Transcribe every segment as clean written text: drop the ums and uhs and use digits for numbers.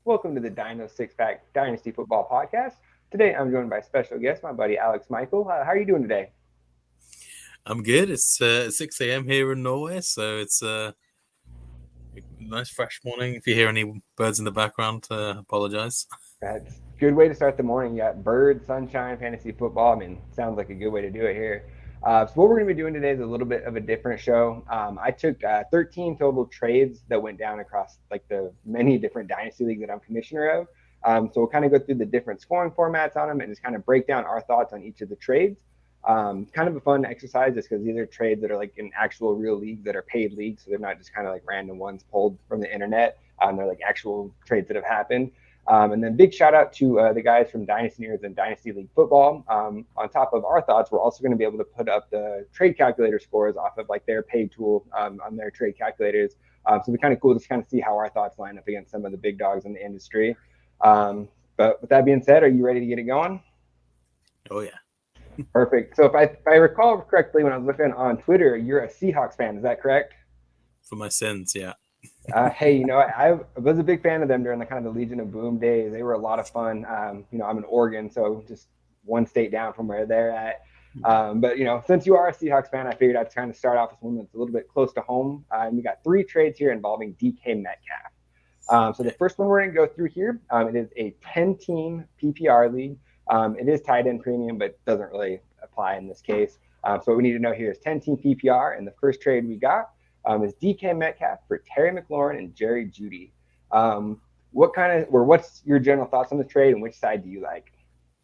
Welcome to the Dyno Six Pack Dynasty Football Podcast. Today I'm joined by special guest, my buddy Alex Michael. How are you doing today? I'm good. It's 6 a.m. here in Norway, so it's a nice fresh morning. If you hear any birds in the background, apologize. That's a good way to start the morning. You got birds, sunshine, fantasy football. I mean, sounds like a good way to do it here. So what we're going to be doing today is a little bit of a different show. I took 13 total trades that went down across like the many different dynasty leagues that I'm commissioner of. So we'll kind of go through the different scoring formats on them and just kind of break down our thoughts on each of the trades. Kind of a fun exercise just because these are trades that are like in actual real leagues that are paid leagues. So they're not just kind of like random ones pulled from the internet. They're like actual trades that have happened. And then big shout out to the guys from Dynasty Nerds and Dynasty League Football. On top of our thoughts, we're also going to be able to put up the trade calculator scores off of like their paid tool on their trade calculators. So it'll be kind of cool to kind of see how our thoughts line up against some of the big dogs in the industry. But with that being said, are you ready to get it going? Oh, yeah. Perfect. So if I recall correctly, when I was looking on Twitter, you're a Seahawks fan. Is that correct? For my sins, yeah. Hey, I was a big fan of them during the kind of the Legion of Boom days. They were a lot of fun. I'm in Oregon, so just one state down from where they're at. But since you are a Seahawks fan, I figured I'd kind of start off with one that's a little bit close to home. And we got 3 trades here involving DK Metcalf. So the first one we're going to go through here, it is a 10-team PPR league. It is tight end premium, but doesn't really apply in this case. So what we need to know here is 10-team PPR, and the first trade we got is DK Metcalf for Terry McLaurin and Jerry Jeudy. What's your general thoughts on the trade, and which side do you like?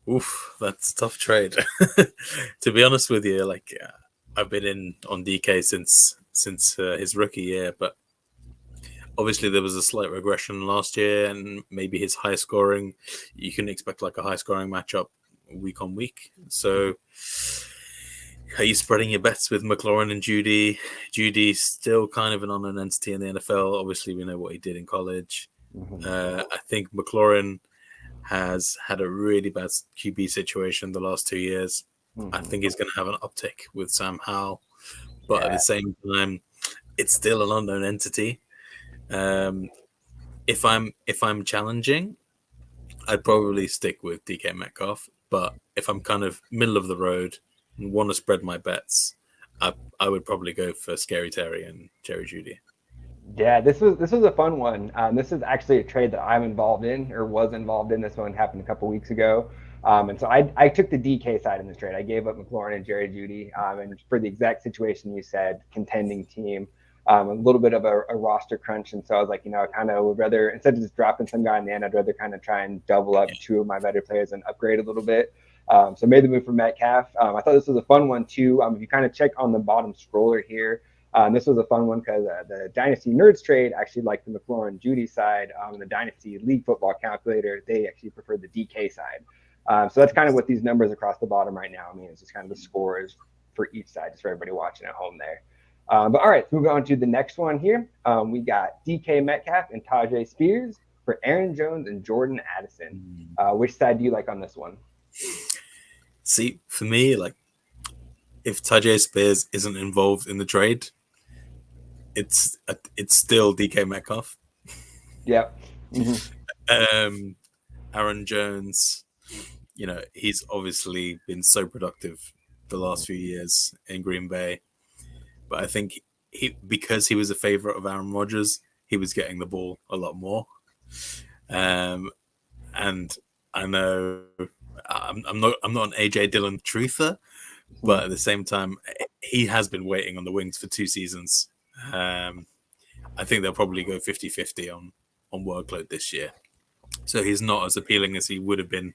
Oof, that's a tough trade. To be honest with you, I've been in on DK since his rookie year, but obviously there was a slight regression last year, and maybe his high scoring. You can expect like a high scoring matchup week on week. So are you spreading your bets with McLaurin and Jeudy? Judy's still kind of an unknown entity in the NFL. Obviously, we know what he did in college. I think McLaurin has had a really bad QB situation the last 2 years. I think he's going to have an uptick with Sam Howell. But at the same time, it's still an unknown entity. If I'm challenging, I'd probably stick with DK Metcalf. But if I'm kind of middle of the road and want to spread my bets, I would probably go for Scary Terry and Jerry Jeudy. Yeah, this was a fun one. This is actually a trade that I'm involved in, or was involved in. This one happened a couple weeks ago. And so I took the DK side in this trade. I gave up McLaurin and Jerry Jeudy. And for the exact situation you said, contending team, a little bit of a roster crunch. And so I was like, I kind of would rather, instead of just dropping some guy in the end, I'd rather kind of try and double up 2 of my better players and upgrade a little bit. So I made the move for Metcalf. I thought this was a fun one too. If you kind of check on the bottom scroller here, this was a fun one because the Dynasty Nerds trade actually liked the McLaurin Jeudy side. The Dynasty League Football Calculator, they actually preferred the DK side. So that's kind of what these numbers across the bottom right now mean. It's just kind of the scores for each side, just for everybody watching at home there. But all right, let's move on to the next one here. We got DK Metcalf and Tajay Spears for Aaron Jones and Jordan Addison. Which side do you like on this one? See, for me, if Tajay Spears isn't involved in the trade, it's still DK Metcalf. Yep. Aaron Jones, he's obviously been so productive the last few years in Green Bay, but I think because he was a favorite of Aaron Rodgers, he was getting the ball a lot more. And I know I'm not an AJ Dillon truther, but at the same time, he has been waiting on the wings for 2 seasons. I think they'll probably go 50-50 on workload this year. So he's not as appealing as he would have been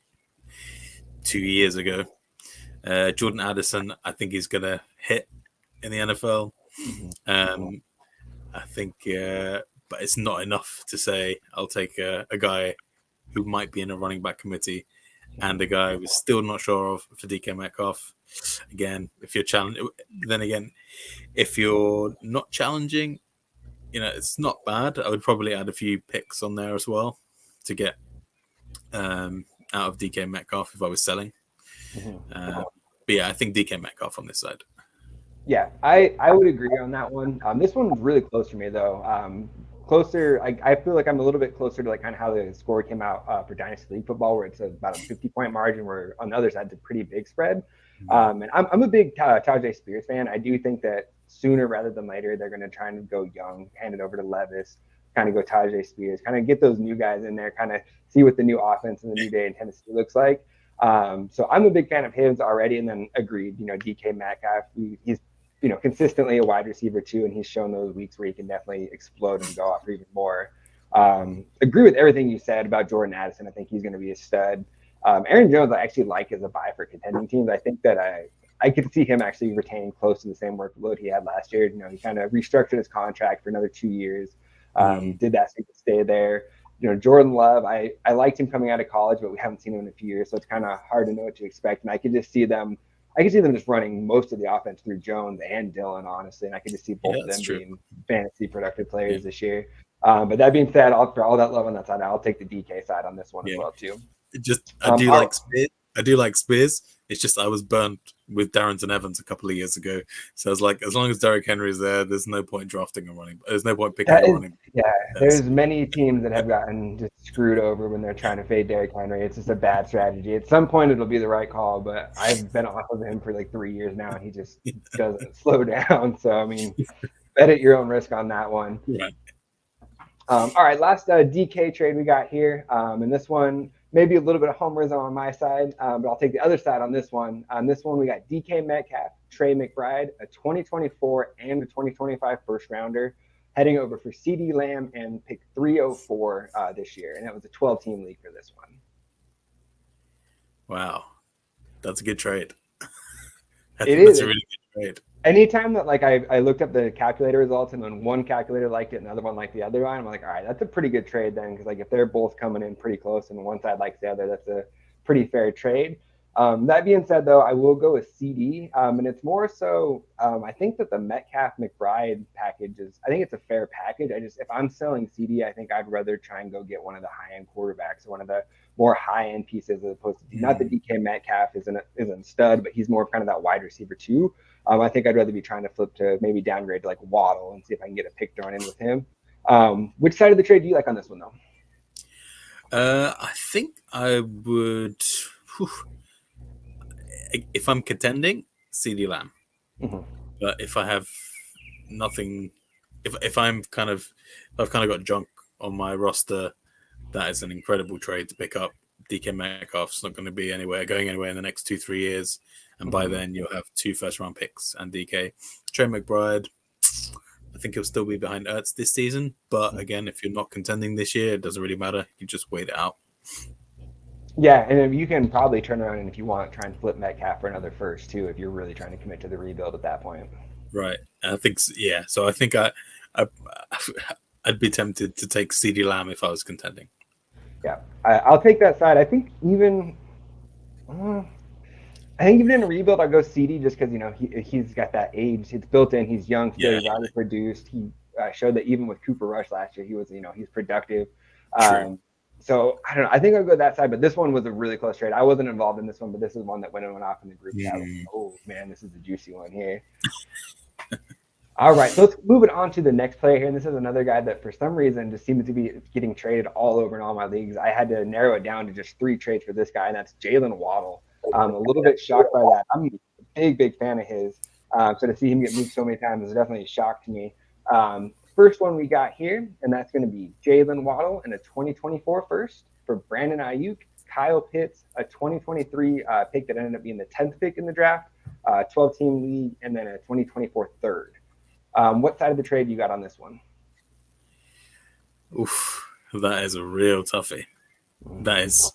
2 years ago. Jordan Addison, I think he's going to hit in the NFL. I think, but it's not enough to say I'll take a guy who might be in a running back committee and a guy who's still not sure of for DK Metcalf. Again, if you're challenging, then again, if you're not challenging, it's not bad. I would probably add a few picks on there as well to get out of DK Metcalf if I was selling. But yeah, I think DK Metcalf on this side. Yeah, I would agree on that one. This one was really close for me though. closer. I feel like I'm a little bit closer to like kind of how the score came out for Dynasty League football, where it's about a 50-point margin, where on the other side it's a pretty big spread. And I'm a big Tajay Spears fan. I do think that sooner rather than later they're going to try and go young, hand it over to Levis, kind of go Tajay Spears, kind of get those new guys in there, kind of see what the new offense and the new day in Tennessee looks like. So I'm a big fan of his already, and then agreed, DK Metcalf, he's consistently a wide receiver too, and he's shown those weeks where he can definitely explode and go off for even more. Agree with everything you said about Jordan Addison. I think he's going to be a stud. Aaron Jones, I actually like as a buy for contending teams. I think that I could see him actually retaining close to the same workload he had last year. He kind of restructured his contract for another 2 years. Did that so he could stay there. Jordan Love, I liked him coming out of college, but we haven't seen him in a few years, so it's kind of hard to know what to expect. And I could see them just running most of the offense through Jones and Dillon, honestly, and I could just see both of them being fantasy productive players this year. But that being said, for all that love on that side, I'll take the DK side on this one as well too. I do like Spears. I do like Spears. It's just I was burnt with Darrington Evans a couple of years ago, so I was like, as long as Derrick Henry's there, there's no point drafting a running. There's no point picking a running. Yeah, there's many teams that have gotten just screwed over when they're trying to fade Derrick Henry. It's just a bad strategy. At some point, it'll be the right call, but I've been off of him for like 3 years now, and he just doesn't slow down. So I mean, bet at your own risk on that one. Right. All right, last DK trade we got here, and this one. Maybe a little bit of homerism on my side, but I'll take the other side on this one. On this one, we got DK Metcalf, Trey McBride, a 2024 and a 2025 first rounder, heading over for CD Lamb and pick 304 this year. And that was a 12-team league for this one. Wow. That's a good trade. That's a really good trade. Anytime that I looked up the calculator results and then one calculator liked it and the other one liked the other one, I'm like, all right, that's a pretty good trade then, because if they're both coming in pretty close and one side likes the other, that's a pretty fair trade. That being said, though, I will go with CD, and it's more so I think that the Metcalf McBride package I think it's a fair package. If I'm selling CD, I think I'd rather try and go get one of the high-end quarterbacks, one of the more high-end pieces, as opposed to not that DK Metcalf isn't stud, but he's more of kind of that wide receiver too. I think I'd rather be trying to flip to maybe downgrade to Waddle and see if I can get a pick thrown in with him. Which side of the trade do you like on this one, though? I think I would, if I'm contending, CD Lamb. Mm-hmm. But if I have nothing, if I've kind of got junk on my roster, that is an incredible trade to pick up. DK Metcalf's not going to be going anywhere in the next 2-3 years. And by then, you'll have 2 first-round picks and DK. Trey McBride, I think he'll still be behind Ertz this season. But again, if you're not contending this year, it doesn't really matter. You just wait it out. Yeah, and you can probably turn around and if you want, try and flip Metcalf for another first, too, if you're really trying to commit to the rebuild at that point. Right. I think, yeah. So I think I'd be tempted to take CD Lamb if I was contending. Yeah, I'll take that side. I think even in a rebuild, I'll go CD just because, he's got that age. It's built in. He's young, still. He's already produced. He showed that even with Cooper Rush last year, he was, he's productive. So, I don't know. I think I'll go that side, but this one was a really close trade. I wasn't involved in this one, but this is one that went off in the group chat. Oh, man, this is a juicy one here. All right, so let's move it on to the next player here. And this is another guy that for some reason just seems to be getting traded all over in all my leagues. I had to narrow it down to just 3 trades for this guy, and that's Jaylen Waddle. I'm a little bit shocked by that. I'm a big fan of his. So to see him get moved so many times is definitely a shock to me. First one we got here, and that's going to be Jaylen Waddle and a 2024 first for Brandon Ayuk, Kyle Pitts, a 2023 pick that ended up being the 10th pick in the draft, 12-team league, and then a 2024 third. What side of the trade you got on this one? Oof, that is a real toughie. That is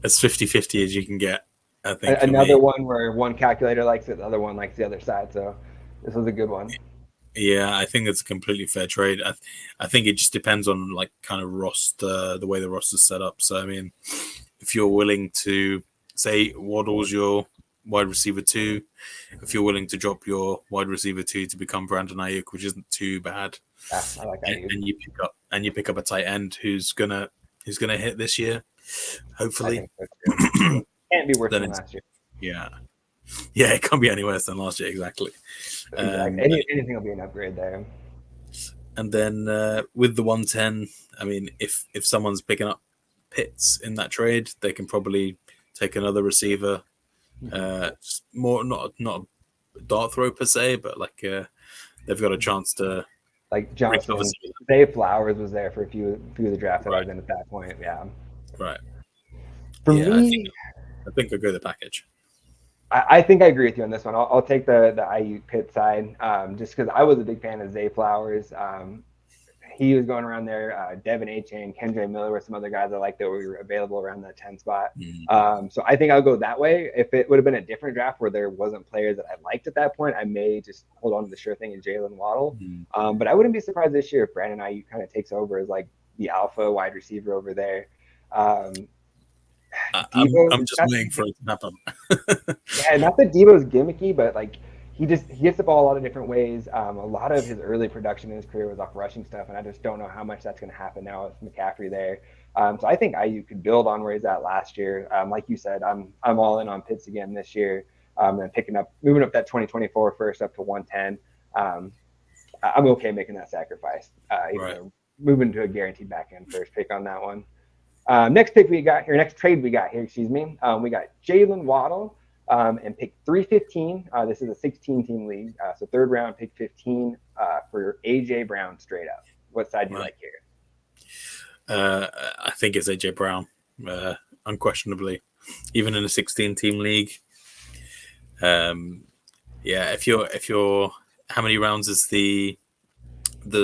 as 50-50 as you can get, I think. Another one where one calculator likes it, the other one likes the other side. So this was a good one. Yeah, I think it's a completely fair trade. I think it just depends on kind of roster, the way the roster's set up. So, I mean, if you're willing to say Waddle's your wide receiver 2, if you're willing to drop your wide receiver 2 to become Brandon Ayuk, which isn't too bad, I like that. And you pick up a tight end who's gonna hit this year, hopefully. So can't be worse than last year. Yeah, it can't be any worse than last year. Exactly. Anything will be an upgrade there. And then with the 110, I mean, if someone's picking up Pitts in that trade, they can probably take another receiver. Just more not a dart throw per se, but like they've got a chance to like Johnson. Dave Flowers was there for a few of the drafts that I was in at that point. Yeah. Right. For me, I think I'll go the package. I think I agree with you on this one. I'll take the Ayuk Pitt side, just because I was a big fan of Zay Flowers. He was going around there. Devin Achane, Kendre Miller were some other guys I liked that were available around that 10 spot. So I think I'll go that way. If it would have been a different draft where there wasn't players that I liked at that point, I may just hold on to the sure thing in Jaylen Waddle. But I wouldn't be surprised this year if Brandon Ayuk kind of takes over as like the alpha wide receiver over there. I'm just waiting for it to happen. Yeah, not that Deebo's gimmicky, but like he gets the ball a lot of different ways. A lot of his early production in his career was off rushing stuff, and I just don't know how much that's going to happen now with McCaffrey there. So I think IU could build on where he's at last year. Like you said, I'm all in on Pitts again this year, and moving up that 2024 first up to 110. I'm okay making that sacrifice, moving to a guaranteed back end first pick on that one. Next trade we got here, we got we got Jaylen Waddle and pick 315. This is a 16-team league, so third round, pick 15 for AJ Brown straight up. What side do you like here? I think it's AJ Brown, unquestionably, even in a 16-team league. If you're, how many rounds is the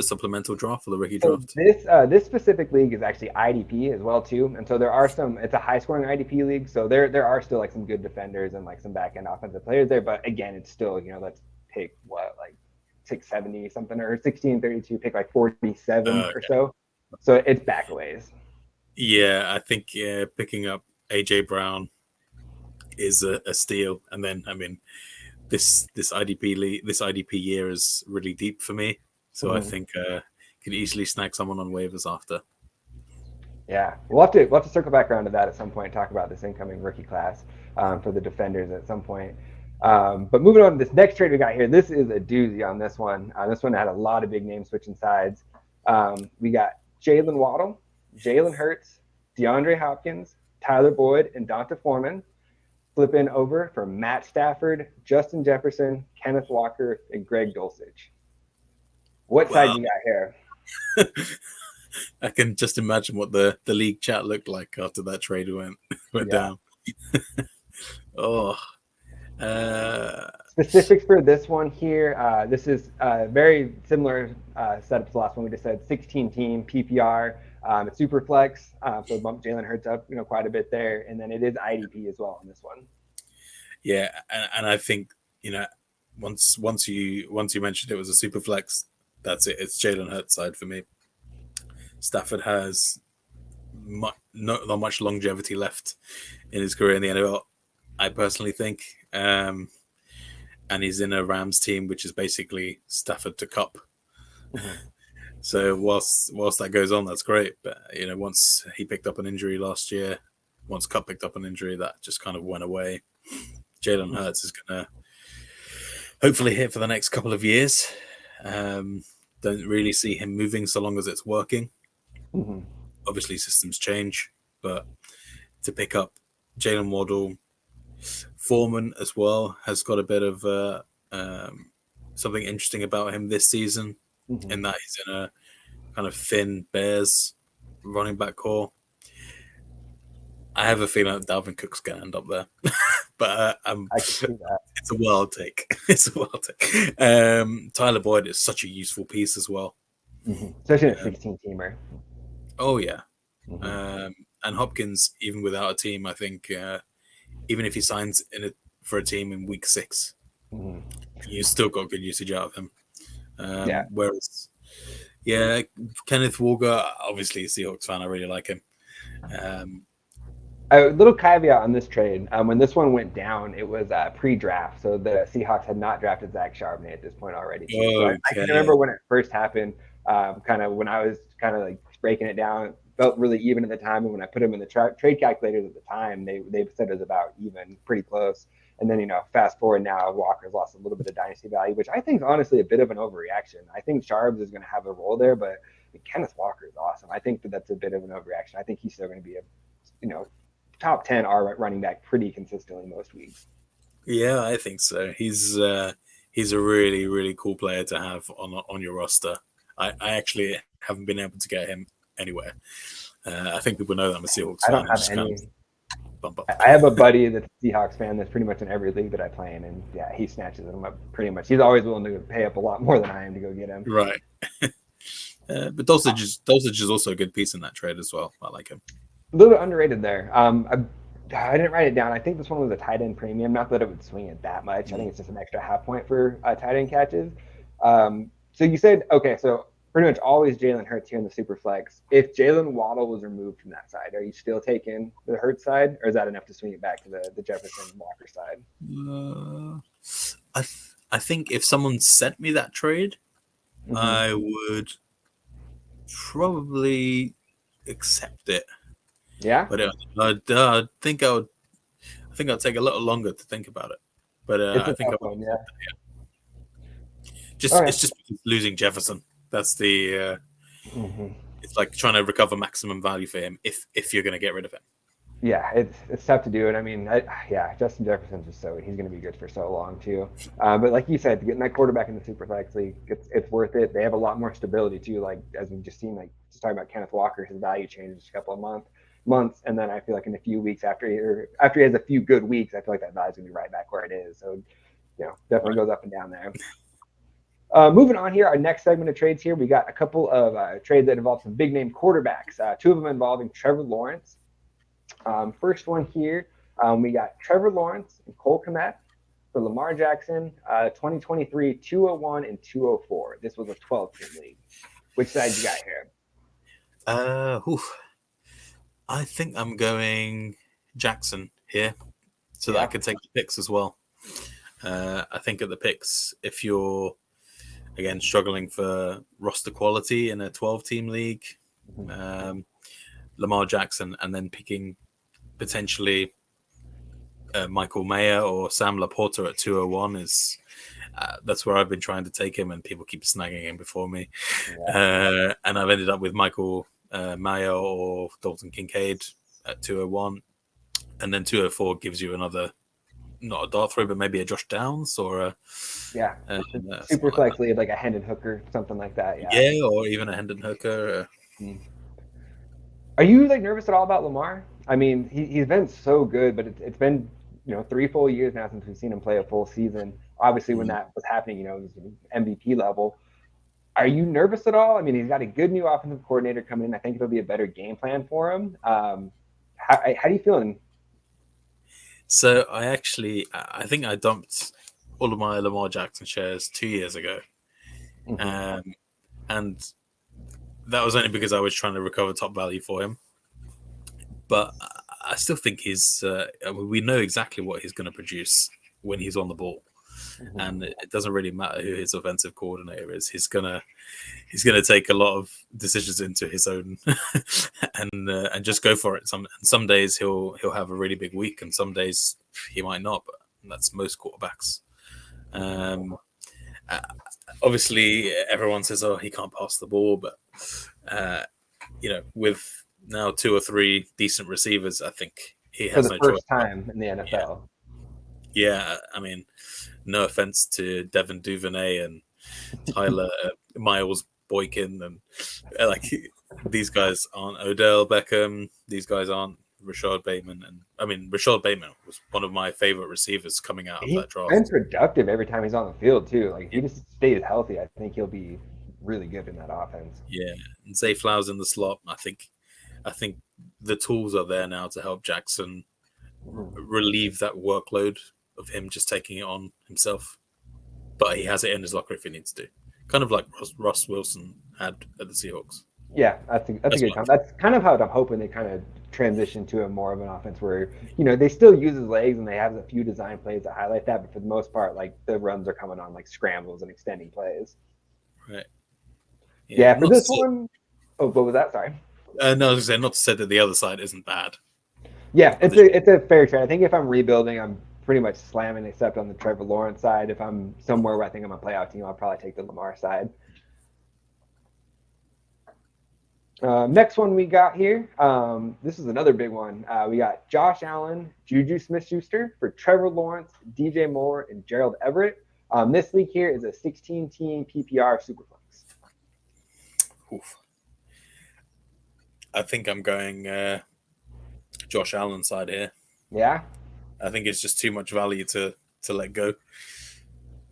supplemental draft or the rookie draft? So this specific league is actually IDP as well too, and so there are it's a high scoring IDP league, so there are still like some good defenders and like some back end offensive players there, but again, it's still, let's pick like 670 something or 1632, pick like 47 or so it's back a ways. Yeah, I think picking up AJ Brown is a steal, and then I mean this IDP year is really deep for me. So I think could easily snag someone on waivers after. Yeah, we'll have to circle back around to that at some point and talk about this incoming rookie class for the defenders at some point. But moving on to this next trade we got here, this is a doozy on this one. This one had a lot of big names switching sides. We got Jaylen Waddle, Jalen Hurts, DeAndre Hopkins, Tyler Boyd, and Donta Foreman flipping over for Matt Stafford, Justin Jefferson, Kenneth Walker, and Greg Dulcich. What side you got here? I can just imagine what the league chat looked like after that trade went down. Specifics for this one here. This is very similar setup to the last one we just said. 16-team PPR. It's super flex, so bump Jalen Hurts up, quite a bit there, and then it is IDP as well on this one. Yeah, and I think once you mentioned it was a super flex, that's it. It's Jalen Hurts side for me. Stafford has not much longevity left in his career in the NFL, I personally think. And he's in a Rams team, which is basically Stafford to Cup. So whilst that goes on, that's great. But, once he picked up an injury last year, once Cup picked up an injury, that just kind of went away. Jalen Hurts is going to hopefully hit for the next couple of years. Don't really see him moving so long as it's working. Obviously, systems change, but to pick up Jaylen Waddle, Foreman as well has got a bit of something interesting about him this season, in that he's in a kind of thin Bears running back core. I have a feeling that Dalvin Cook's going to end up there, but I can see that. It's a wild take. Tyler Boyd is such a useful piece as well, especially a 16-teamer. Oh yeah, and Hopkins, even without a team, I think even if he signs for a team in week 6, you still got good usage out of him. Whereas, Kenneth Walker, obviously a Seahawks fan, I really like him. A little caveat on this trade. When this one went down, it was pre-draft, so the Seahawks had not drafted Zach Charbonnet at this point already. So I can remember when it first happened, kind of when I was kind of like breaking it down, it felt really even at the time. And when I put him in the trade calculators at the time, they said it was about even, pretty close. And then, fast forward now, Walker's lost a little bit of dynasty value, which I think is honestly a bit of an overreaction. I think Sharps is going to have a role there, but Kenneth Walker is awesome. I think that's a bit of an overreaction. I think he's still going to be a, top 10 R running back pretty consistently most weeks. Yeah, I think so. He's a really, really cool player to have on your roster. I actually haven't been able to get him anywhere. I think people know that I'm a Seahawks fan. I don't have any. Bump up. I have a buddy that's a Seahawks fan that's pretty much in every league that I play in, and yeah, he snatches them up pretty much. He's always willing to pay up a lot more than I am to go get him. Right. But Dosage is also a good piece in that trade as well. I like him. A little bit underrated there. I didn't write it down. I think this one was a tight end premium. Not that it would swing it that much. I think it's just an extra half point for tight end catches. So you said, okay, so pretty much always Jalen Hurts here in the super flex. If Jaylen Waddle was removed from that side, are you still taking the Hurts side, or is that enough to swing it back to the Jefferson Walker side? I think if someone sent me that trade, I would probably accept it. Yeah, but I think I'd take a little longer to think about it. But I think I would. Yeah. It's just losing Jefferson. That's the. It's like trying to recover maximum value for him if you're going to get rid of him. Yeah, it's tough to do it. I mean, Justin Jefferson's just he's going to be good for so long too. But like you said, getting that quarterback in the Superflex league, it's worth it. They have a lot more stability too. Like as we've just seen, like just talking about Kenneth Walker, his value changes a couple of months, and then I feel like in a few weeks after he has a few good weeks, I feel like that value's going to be right back where it is. So, definitely goes up and down there. Moving on here, our next segment of trades here, we got a couple of trades that involve some big name quarterbacks. Two of them involving Trevor Lawrence. First one here, we got Trevor Lawrence and Cole Kmet for Lamar Jackson, 2023 201 and 204. This was a 12-team league. Which side you got here? I think I'm going Jackson here, so that I can take the picks as well. I think at the picks, if you're again struggling for roster quality in a 12-team league, Lamar Jackson, and then picking potentially Michael Mayer or Sam Laporta at 201 is that's where I've been trying to take him, and people keep snagging him before me. And I've ended up with Michael Mayer or Dalton Kincaid at 201, and then 204 gives you another, not a dart throw, but maybe a Josh Downs or a super flex lead, like a Hendon Hooker, something like that. Yeah, or even a Hendon Hooker. Are you nervous at all about Lamar? I mean, he's been so good, but it's been 3 full years now since we've seen him play a full season. Obviously, when that was happening, it was MVP level. Are you nervous at all? I mean, he's got a good new offensive coordinator coming in. I think it'll be a better game plan for him. How do you feeling? So I think I dumped all of my Lamar Jackson shares 2 years ago. And that was only because I was trying to recover top value for him. But I still think we know exactly what he's going to produce when he's on the ball. And it doesn't really matter who his offensive coordinator is. He's gonna take a lot of decisions into his own and just go for it. Some days he'll have a really big week, and some days he might not. But that's most quarterbacks. Obviously, everyone says, "Oh, he can't pass the ball," but with now 2 or 3 decent receivers, I think he has for the first time in the NFL. Yeah, I mean, no offense to Devin Duvernay and Tyler Miles Boykin, and these guys aren't Odell Beckham. These guys aren't Rashad Bateman, and I mean Rashad Bateman was one of my favorite receivers coming out of that draft. He's productive every time he's on the field too. Like if he just stays healthy, I think he'll be really good in that offense. Yeah, and Zay Flowers in the slot. I think the tools are there now to help Jackson relieve that workload of him just taking it on himself, but he has it in his locker if he needs to. Kind of like Russ Wilson had at the Seahawks. Yeah, that's a good comment. That's kind of how I'm hoping they kind of transition to a more of an offense where, they still use his legs and they have a few design plays that highlight that, but for the most part, the runs are coming on scrambles and extending plays. Right. Yeah, for this one, what was that? Sorry. No, I was going to say, not to say that the other side isn't bad. Yeah, it's a fair trade. I think if I'm rebuilding, I'm pretty much slamming except on the Trevor Lawrence side. If I'm somewhere where I think I'm a playoff team, I'll probably take the Lamar side. Next one we got here. This is another big one. We got Josh Allen, Juju Smith-Schuster for Trevor Lawrence, DJ Moore, and Gerald Everett. This league here is a 16-team PPR Superflex. Oof. I think I'm going Josh Allen side here. Yeah? I think it's just too much value to let go.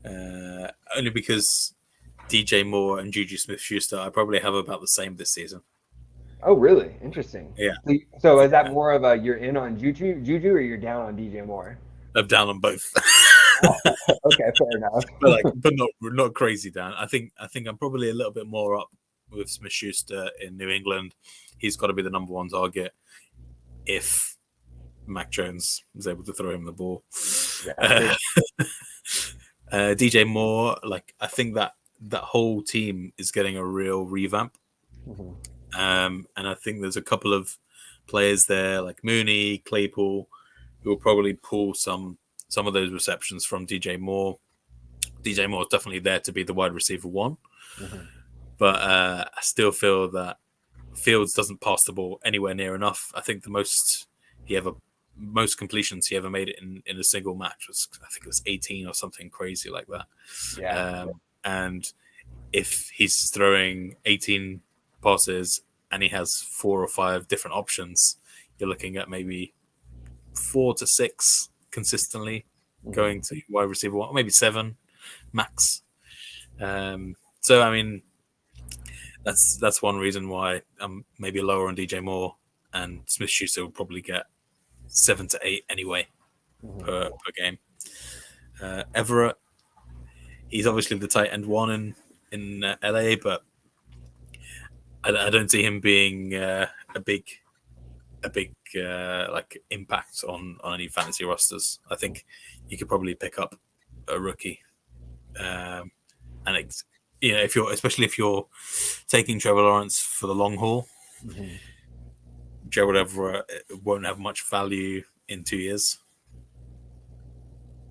Only because DJ Moore and Juju Smith-Schuster, I probably have about the same this season. Oh, really? Interesting. Yeah. So is that more of a you're in on Juju or you're down on DJ Moore? I'm down on both. Okay, fair enough. but not crazy down. I think I'm probably a little bit more up with Smith-Schuster in New England. He's got to be the number one target if Mac Jones is able to throw him the ball. Yeah, DJ Moore, I think that whole team is getting a real revamp. Mm-hmm. And I think there's a couple of players there like Mooney, Claypool, who will probably pull some of those receptions from DJ Moore. DJ Moore is definitely there to be the wide receiver one. Mm-hmm. But I still feel that Fields doesn't pass the ball anywhere near enough. I think the most completions he ever made it in a single match was, I think it was 18 or something crazy like that. Yeah. And if he's throwing 18 passes and he has 4 or 5 different options, you're looking at maybe 4 to 6 consistently going to wide receiver one, maybe 7 max. So I mean, that's one reason why I'm maybe lower on DJ Moore, and Smith-Schuster will probably get 7 to 8 anyway per game. Everett, he's obviously the tight end one in LA, but I don't see him being a big impact on any fantasy rosters. I think you could probably pick up a rookie, and especially if you're taking Trevor Lawrence for the long haul, Gerald Everett won't have much value in 2 years.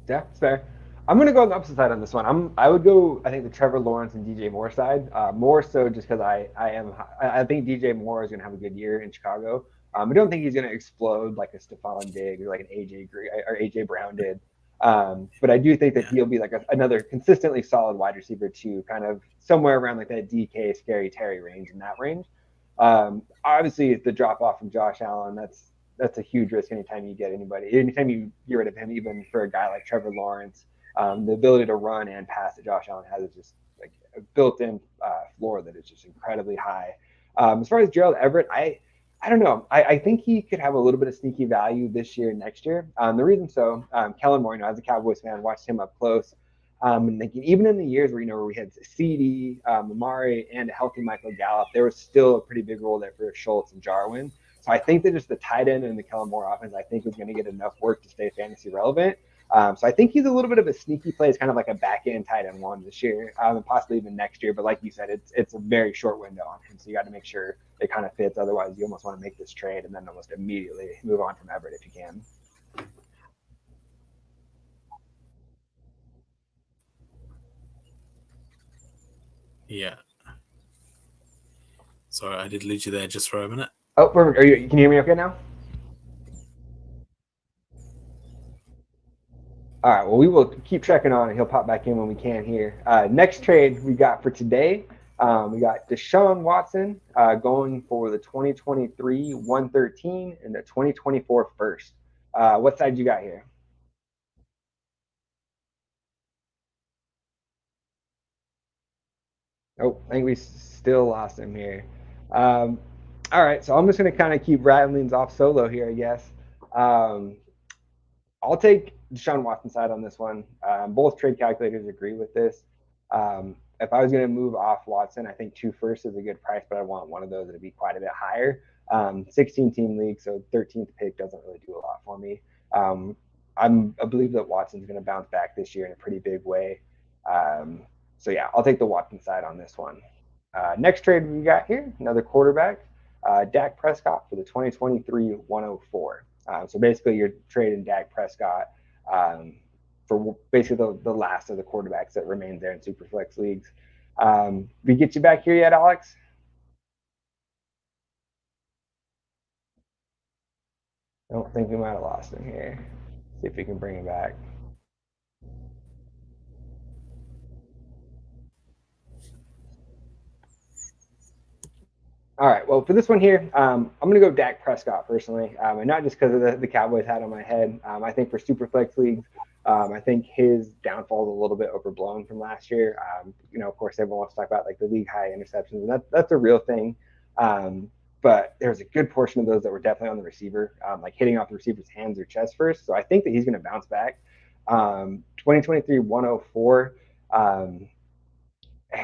Yeah, it's fair. I'm going to go on the opposite side on this one. I would go, I think, the Trevor Lawrence and DJ Moore side, more so just because I think DJ Moore is going to have a good year in Chicago. I don't think he's going to explode like a Stephon Diggs or like an AJ Brown did. But I do think that he'll be like another consistently solid wide receiver too, kind of somewhere around like that DK, Scary Terry range, in that range. Obviously, the drop off from Josh Allen, that's a huge risk anytime you get anytime you get rid of him, even for a guy like Trevor Lawrence. The ability to run and pass that Josh Allen has is just like a built-in floor that is just incredibly high. As far as Gerald Everett, I don't know. I think he could have a little bit of sneaky value this year and next year. The reason so, Kellen Moore, as a Cowboys fan, watched him up close. And thinking, even in the years where we had CD, Amari, and a healthy Michael Gallup, there was still a pretty big role there for Schultz and Jarwin. So I think that just the tight end and the Kellen Moore offense, I think, is going to get enough work to stay fantasy relevant. So I think he's a little bit of a sneaky play. It's kind of like a back-end tight end one this year, and possibly even next year. But like you said, it's a very short window on him, so you got to make sure it kind of fits. Otherwise, you almost want to make this trade and then almost immediately move on from Everett if you can. Yeah. Sorry, I did lose you there just for a minute. Oh, perfect. Can you hear me okay now? All right, well, we will keep checking on it. He'll pop back in when we can here. Next trade we got for today, we got Deshaun Watson going for the 2023 113 and the 2024 first. What side you got here? Oh, I think we still lost him here. All right, so I'm just going to kind of keep rattling off solo here, I guess. I'll take Deshaun Watson's side on this one. Both trade calculators agree with this. If I was going to move off Watson, I think 2 firsts is a good price, but I want one of those to be quite a bit higher. 16-team league, so 13th pick doesn't really do a lot for me. I believe that Watson's going to bounce back this year in a pretty big way. So yeah, I'll take the Watson side on this one. Next trade we got here, another quarterback, Dak Prescott for the 2023 104. So basically, you're trading Dak Prescott for basically the last of the quarterbacks that remains there in Superflex leagues. We get you back here yet, Alex? I don't think we might have lost him here. See if we can bring him back. All right. Well, for this one here, I'm going to go Dak Prescott personally, and not just because of the Cowboys hat on my head. I think for Superflex leagues, I think his downfall is a little bit overblown from last year. Of course, everyone wants to talk about like the league high interceptions, and that's a real thing. But there's a good portion of those that were definitely on the receiver, like hitting off the receiver's hands or chest first. So I think that he's going to bounce back. 2023 104.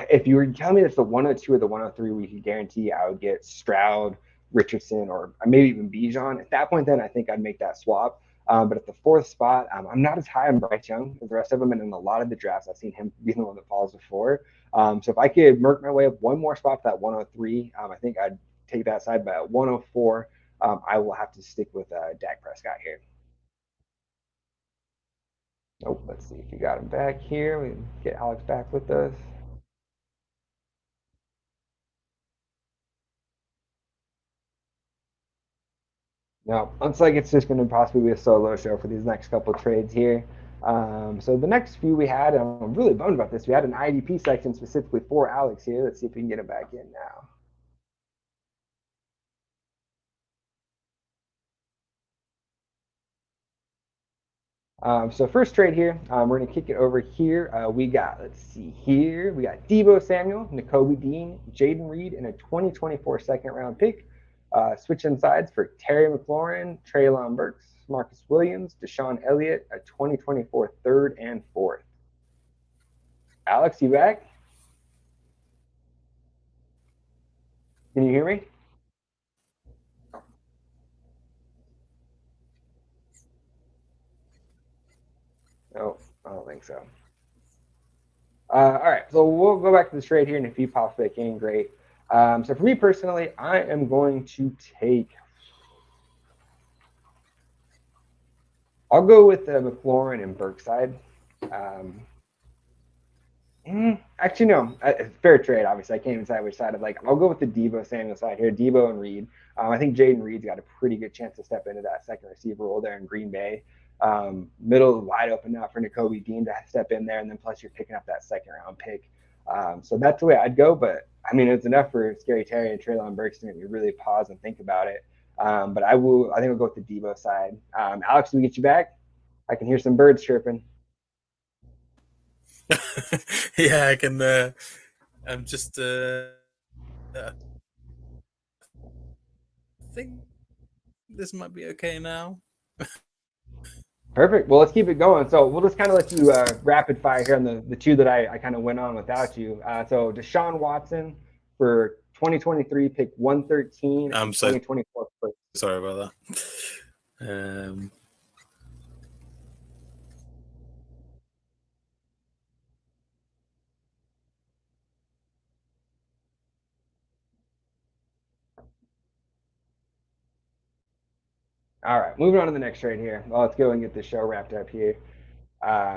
If you were telling me it's the 102 or the 103 we could guarantee, I would get Stroud, Richardson, or maybe even Bijan. At that point, then I think I'd make that swap. But at the fourth spot, I'm not as high on Bryce Young as the rest of them. And in a lot of the drafts, I've seen him be the one that falls before. So if I could work my way up one more spot to that 103, I think I'd take that side. But at 104, I will have to stick with Dak Prescott here. Oh, let's see if you got him back here. We can get Alex back with us. No, looks like it's just going to possibly be a solo show for these next couple trades here. So the next few we had, I'm really bummed about this. We had an IDP section specifically for Alex here. Let's see if we can get him back in now. So first trade here, we're going to kick it over here. We got Deebo Samuel, Nakobe Dean, Jaden Reed, and a 2024 second round pick. Switching sides for Terry McLaurin, Treylon Burks, Marcus Williams, Deshaun Elliott, a 2024 third and fourth. Alex, you back? Can you hear me? No, I don't think so. All right, so we'll go back to the trade here, and if he pops back in, great. So for me personally, I am going to take. I'll go with the McLaurin and Burke side. Um, Actually, no. Fair trade, obviously. I can't even decide which side. I'll go with the Deebo Samuel side here. Deebo and Reed. I think Jaden Reed's got a pretty good chance to step into that second receiver role there in Green Bay. Middle is wide open now for Nakobe Dean to step in there, and then plus you're picking up that second round pick. So that's the way I'd go. But I mean, it's enough for Scary Terry and Treylon Burks to make me really pause and think about it. But I will. I think I'll go with the Deebo side. Alex, we get you back? I can hear some birds chirping. Yeah, I can. I'm just. I think this might be okay now. Perfect. Well, let's keep it going. So we'll just kind of let you rapid fire here on the two that I kind of went on without you. So Deshaun Watson for 2023, pick 113. I'm so 2024 first. sorry about that. All right, moving on to the next trade here. Well, let's go and get this show wrapped up here.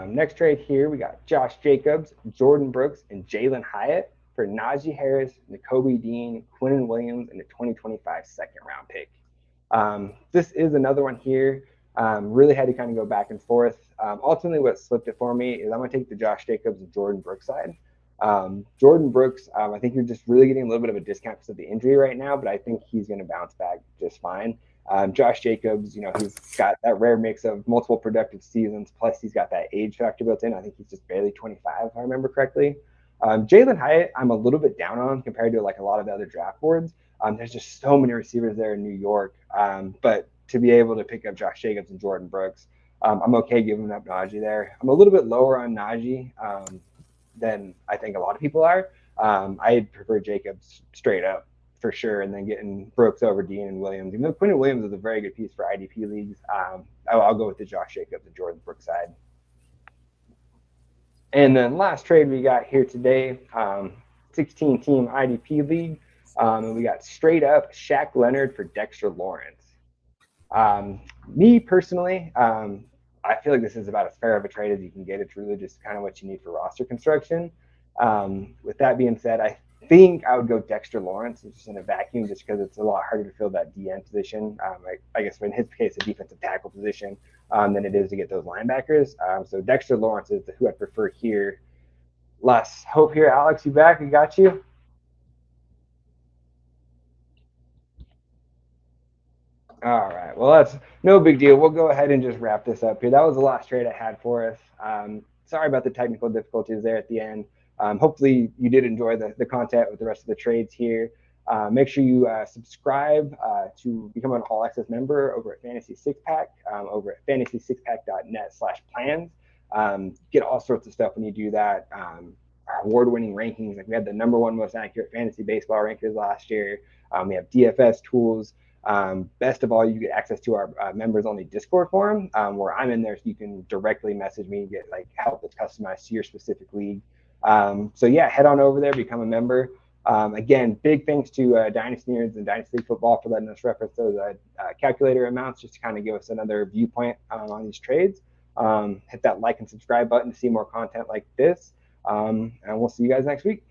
Next trade here, we got Josh Jacobs, Jordan Brooks, and Jalen Hyatt for Najee Harris, Nakobe Dean, Quinnen Williams, and a 2025 second round pick. This is another one here. Really had to kind of go back and forth. Ultimately, what slipped it for me is I'm going to take the Josh Jacobs and Jordan Brooks side. Jordan Brooks, I think you're just really getting a little bit of a discount because of the injury right now, but I think he's going to bounce back just fine. Josh Jacobs, he's got that rare mix of multiple productive seasons, plus he's got that age factor built in. I think he's just barely 25, if I remember correctly. Jalen Hyatt, I'm a little bit down on compared to like a lot of the other draft boards. There's just so many receivers there in New York. But to be able to pick up Josh Jacobs and Jordan Brooks, I'm okay giving up Najee there. I'm a little bit lower on Najee than I think a lot of people are. I prefer Jacobs straight up for sure, and then getting Brooks over Dean and Williams. Even though Quinnen Williams is a very good piece for IDP leagues, I'll go with the Josh Jacobs and Jordan Brooks side. And then last trade we got here today, 16 team IDP league. And we got straight up Shaq Leonard for Dexter Lawrence. Me personally, I feel like this is about as fair of a trade as you can get. It's really just kind of what you need for roster construction. With that being said, I think I would go Dexter Lawrence just in a vacuum, just because it's a lot harder to fill that DN position. I guess in his case, a defensive tackle position, than it is to get those linebackers. So Dexter Lawrence is who I prefer here. Less hope here, Alex. You back? We got you. All right. Well, that's no big deal. We'll go ahead and just wrap this up here. That was the last trade I had for us. Sorry about the technical difficulties there at the end. Hopefully, you did enjoy the content with the rest of the trades here. Make sure you subscribe to become an all access member over at Fantasy Six Pack, over at fantasysixpack.net/plans. Get all sorts of stuff when you do that. Our award-winning rankings, like we had the #1 most accurate fantasy baseball rankers last year. We have DFS tools. Best of all, you get access to our members only Discord forum, where I'm in there, so you can directly message me and get like help that's customized to your specific league. So yeah, head on over there, become a member. Again, big thanks to Dynasty Nerds and Dynasty Football for letting us reference those calculator amounts, just to kind of give us another viewpoint on these trades. Hit that like and subscribe button to see more content like this, and we'll see you guys next week.